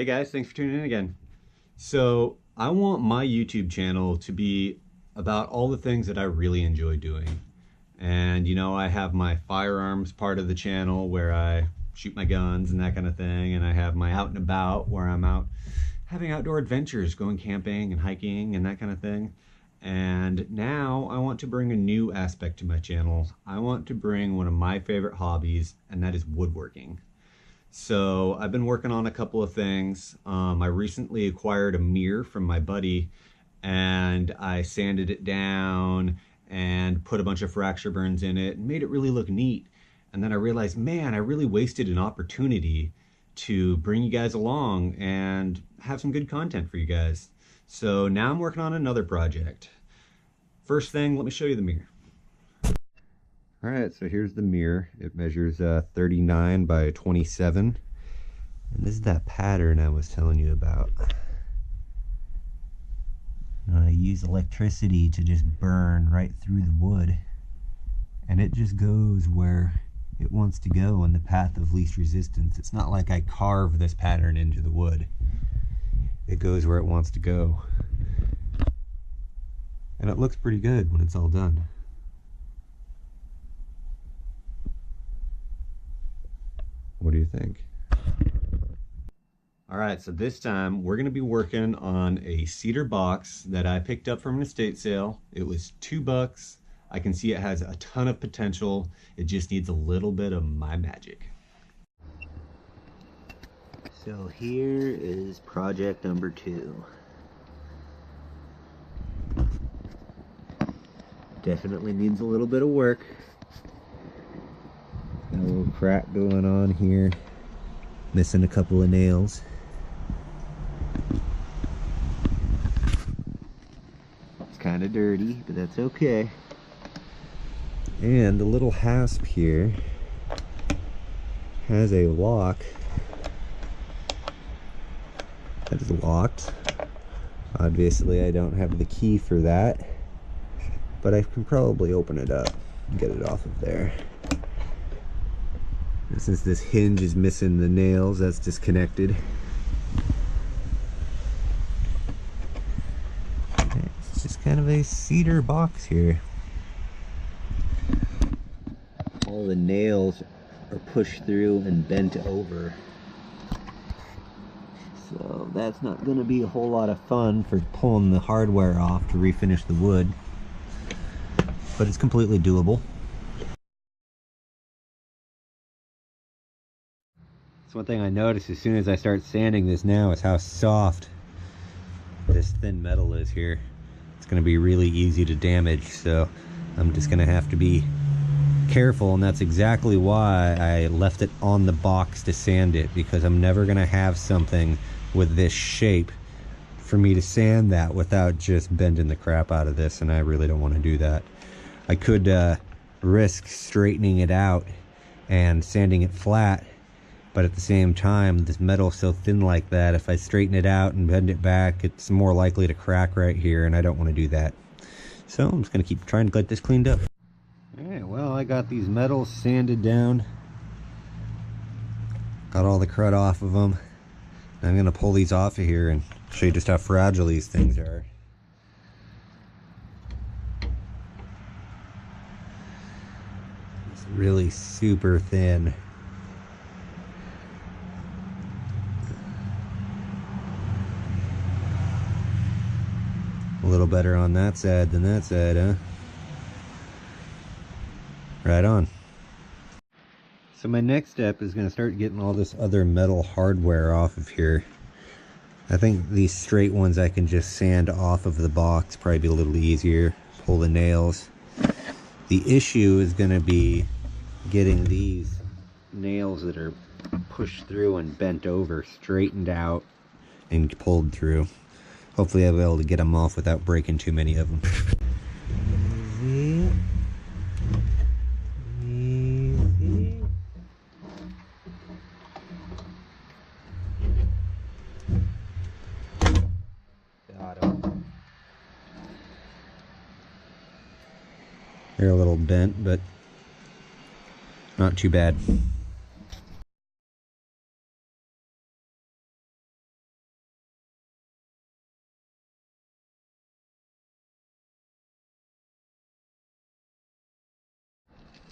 Hey guys, thanks for tuning in again. So I want my YouTube channel to be about all the things that I really enjoy doing. And I have my firearms part of the channel where I shoot my guns and that kind of thing. And I have my out and about where I'm out having outdoor adventures, going camping and hiking and that kind of thing. And now I want to bring a new aspect to my channel. I want to bring one of my favorite hobbies, and that is woodworking. So I've been working on a couple of things. I recently acquired a mirror from my buddy, and I sanded it down and put a bunch of fracture burns in it and made it really look neat. And then I realized, man, I really wasted an opportunity to bring you guys along and have some good content for you guys. So now I'm working on another project. First thing, let me show you the mirror. All right, so here's the mirror. It measures 39 by 27. And this is that pattern I was telling you about. I use electricity to just burn right through the wood. And it just goes where it wants to go in the path of least resistance. It's not like I carve this pattern into the wood. It goes where it wants to go. And it looks pretty good when it's all done. What do you think? All right, so this time we're gonna be working on a cedar box that I picked up from an estate sale. It was $2. I can see it has a ton of potential. It just needs a little bit of my magic. So here is project number 2. Definitely needs a little bit of work. Got a little crack going on here. Missing a couple of nails. It's kind of dirty, but that's okay. And the little hasp here has a lock that is locked. Obviously I don't have the key for that, but I can probably open it up and get it off of there. And since this hinge is missing the nails, that's disconnected. It's just kind of a cedar box here. All the nails are pushed through and bent over. So that's not going to be a whole lot of fun for pulling the hardware off to refinish the wood. But it's completely doable. So one thing I noticed as soon as I start sanding this now is how soft this thin metal is here. It's going to be really easy to damage, so I'm just going to have to be careful, and that's exactly why I left it on the box to sand it, because I'm never going to have something with this shape for me to sand that without just bending the crap out of this, and I really don't want to do that. I could risk straightening it out and sanding it flat, but at the same time, this metal is so thin like that, if I straighten it out and bend it back, it's more likely to crack right here, and I don't want to do that. So I'm just going to keep trying to get this cleaned up. Alright, well, I got these metals sanded down. Got all the crud off of them. I'm going to pull these off of here and show you just how fragile these things are. It's really super thin. A little better on that side than that side, huh? Right on. So my next step is going to start getting all this other metal hardware off of here. I think these straight ones I can just sand off of the box, probably be a little easier. Pull the nails. The issue is going to be getting these nails that are pushed through and bent over straightened out and pulled through. Hopefully I'll be able to get them off without breaking too many of them. They're a little bent, but not too bad.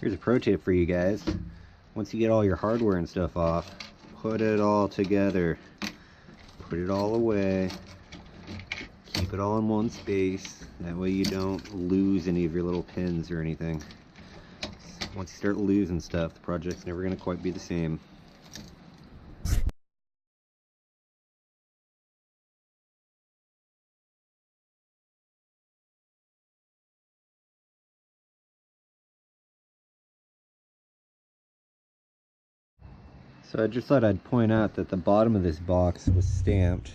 Here's a pro tip for you guys. Once you get all your hardware and stuff off, put it all together. Put it all away. Keep it all in one space. That way you don't lose any of your little pins or anything. Once you start losing stuff, the project's never going to quite be the same. So I just thought I'd point out that the bottom of this box was stamped.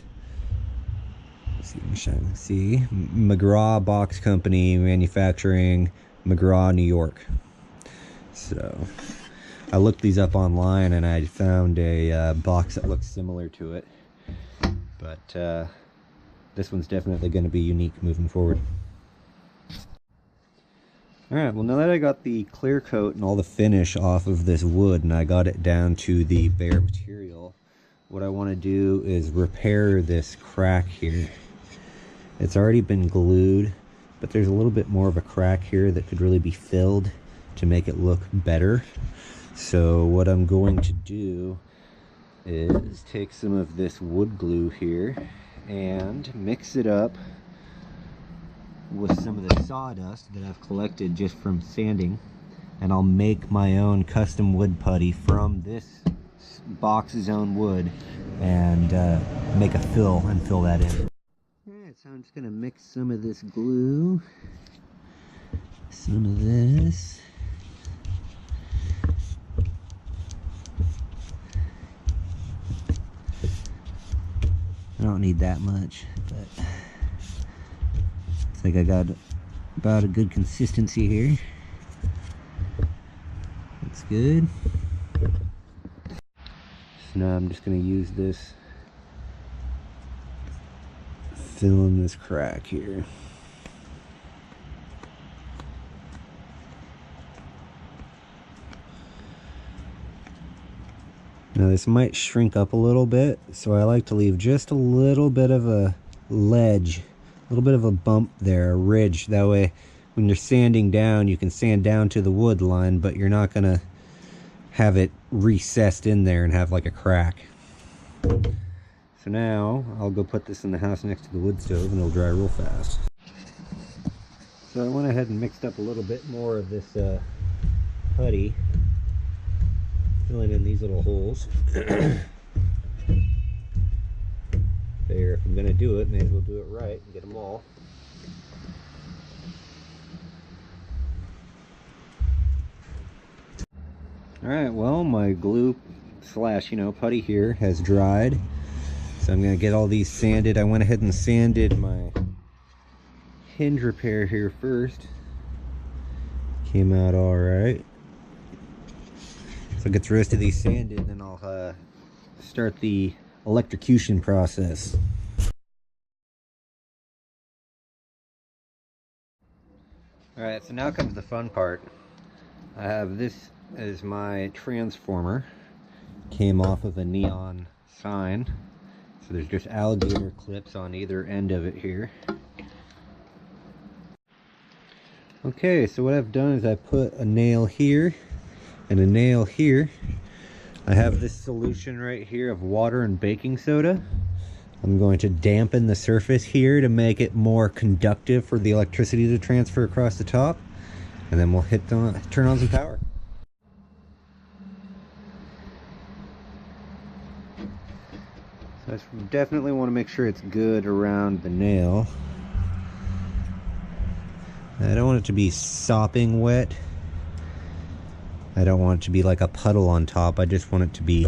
Let's see if you can see. McGraw Box Company, Manufacturing, McGraw, New York. So I looked these up online and I found a box that looks similar to it. But this one's definitely going to be unique moving forward. Alright, well now that I got the clear coat and all the finish off of this wood and I got it down to the bare material, what I want to do is repair this crack here. It's already been glued, but there's a little bit more of a crack here that could really be filled to make it look better. So what I'm going to do is take some of this wood glue here and mix it up with some of the sawdust that I've collected just from sanding, and I'll make my own custom wood putty from this box's own wood and make a fill and fill that in. Alright, so I'm just gonna mix some of this glue, some of this, I don't need that much, but I think I got about a good consistency here. Looks good. So now I'm just going to use this, fill in this crack here. Now this might shrink up a little bit, so I like to leave just a little bit of a ledge, a little bit of a bump there, a ridge. That way when you're sanding down, you can sand down to the wood line, but you're not gonna have it recessed in there and have like a crack. So now I'll go put this in the house next to the wood stove and it'll dry real fast. So I went ahead and mixed up a little bit more of this putty, filling in these little holes. There, if I'm gonna do it, may as well do it right and get them all. Alright, well my glue slash, putty here has dried. So I'm gonna get all these sanded. I went ahead and sanded my hinge repair here first. Came out alright. So I'll get the rest of these sanded and then I'll start the electrocution process. Alright, so now comes the fun part. I have this as my transformer. Came off of a neon sign. So there's just alligator clips on either end of it here. Okay, so what I've done is I put a nail here and a nail here. I have this solution right here of water and baking soda. I'm going to dampen the surface here to make it more conductive for the electricity to transfer across the top. And then we'll turn on some power. So I definitely want to make sure it's good around the nail. I don't want it to be sopping wet. I don't want it to be like a puddle on top. I just want it to be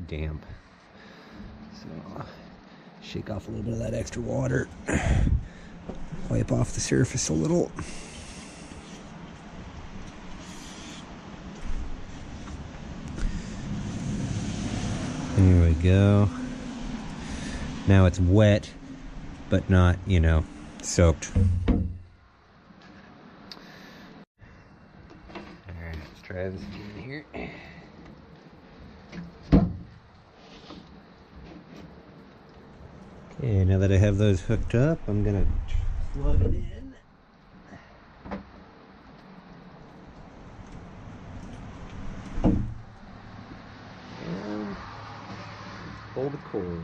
damp. So I'll shake off a little bit of that extra water. Wipe off the surface a little. There we go. Now it's wet, but not, soaked. Alright, let's try this again here. Okay, now that I have those hooked up, I'm gonna plug it in. pull the cord.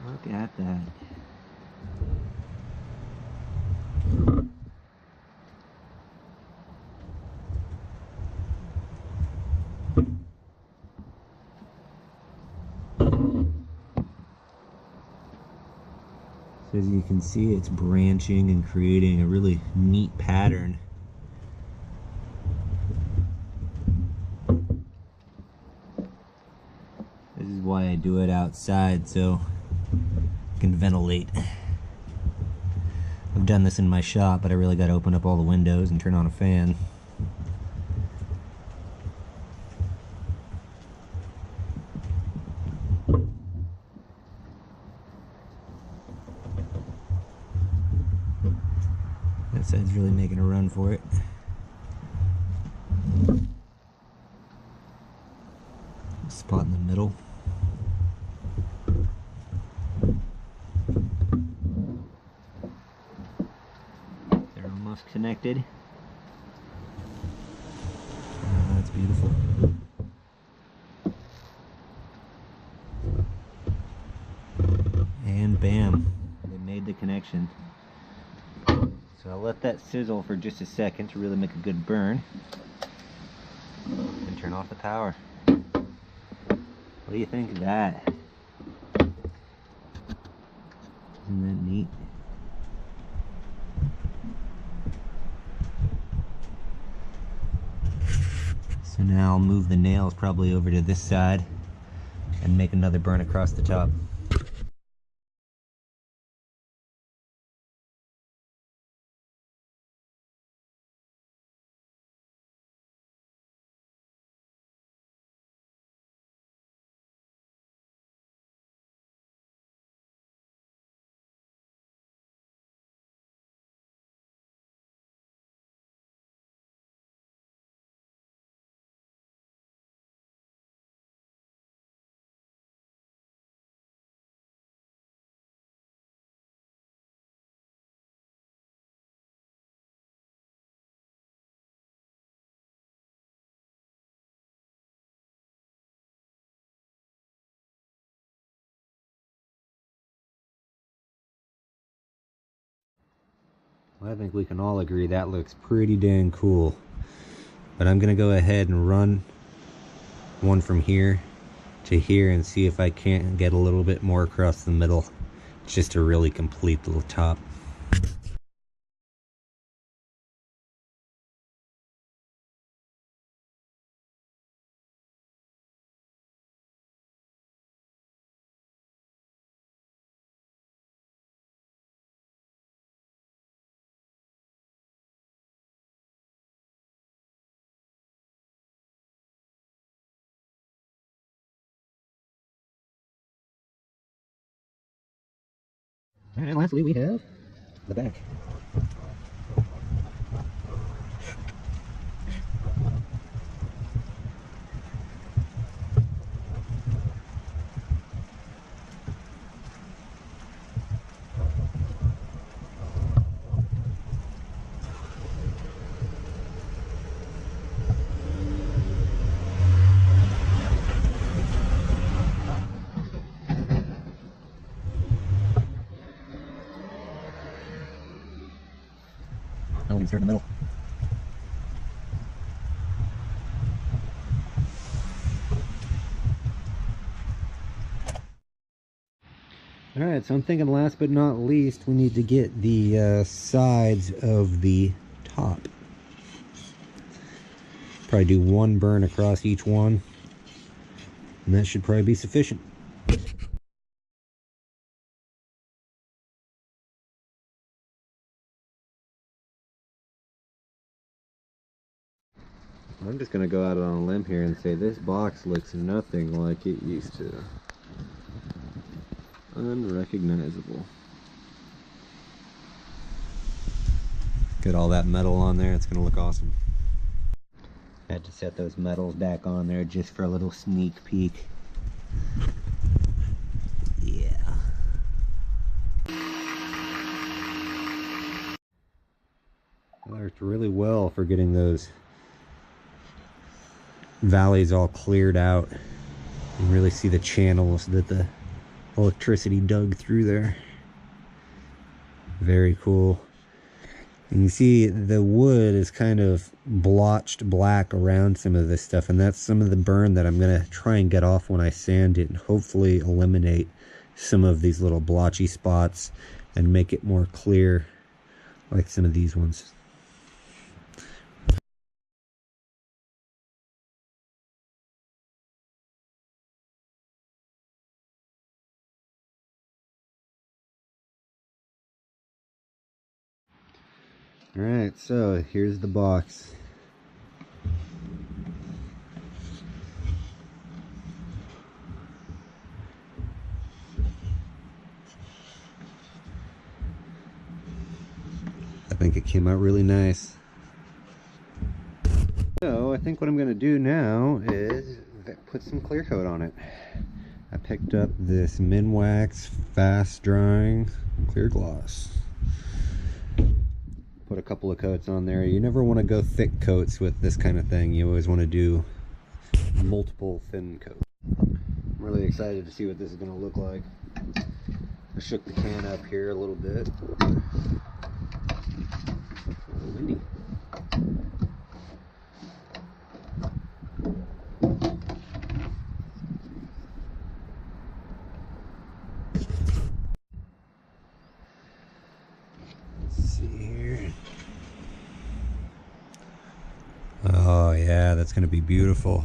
Look at that. So as you can see, it's branching and creating a really neat pattern. This is why I do it outside, so I can ventilate. I've done this in my shop, but I really got to open up all the windows and turn on a fan. That side's really making a run for it. Spot in the middle. They're almost connected. Oh, that's beautiful. And bam, they made the connection. So I'll let that sizzle for just a second to really make a good burn. And turn off the power. What do you think of that? Isn't that neat? So now I'll move the nails probably over to this side and make another burn across the top. Well, I think we can all agree that looks pretty dang cool. But I'm gonna go ahead and run one from here to here and see if I can't get a little bit more across the middle, just to really complete the top. And lastly, we have the back. Now we can start in the middle. Alright, so I'm thinking last but not least, we need to get the sides of the top. Probably do one burn across each one, and that should probably be sufficient. I'm just going to go out on a limb here and say this box looks nothing like it used to. Unrecognizable. Get all that metal on there, it's going to look awesome. Had to set those metals back on there just for a little sneak peek. Yeah. worked really well for getting those valleys all cleared out. You can really see the channels that the electricity dug through there. Very cool. And you see the wood is kind of blotched black around some of this stuff, and that's some of the burn that I'm going to try and get off when I sand it and hopefully eliminate some of these little blotchy spots and make it more clear like some of these ones. Alright, so here's the box. I think it came out really nice. So I think what I'm going to do now is put some clear coat on it. I picked up this Minwax fast drying clear gloss. Put a couple of coats on there. You never want to go thick coats with this kind of thing. You always want to do multiple thin coats. I'm really excited to see what this is going to look like. I shook the can up here a little bit. Windy. Oh yeah, that's going to be beautiful.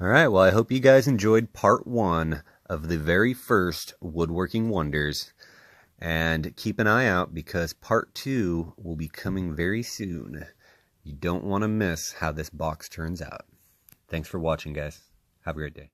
Alright, well I hope you guys enjoyed part 1 of the very first Woodworking Wonders. And keep an eye out because part 2 will be coming very soon. You don't want to miss how this box turns out. Thanks for watching, guys. Have a great day.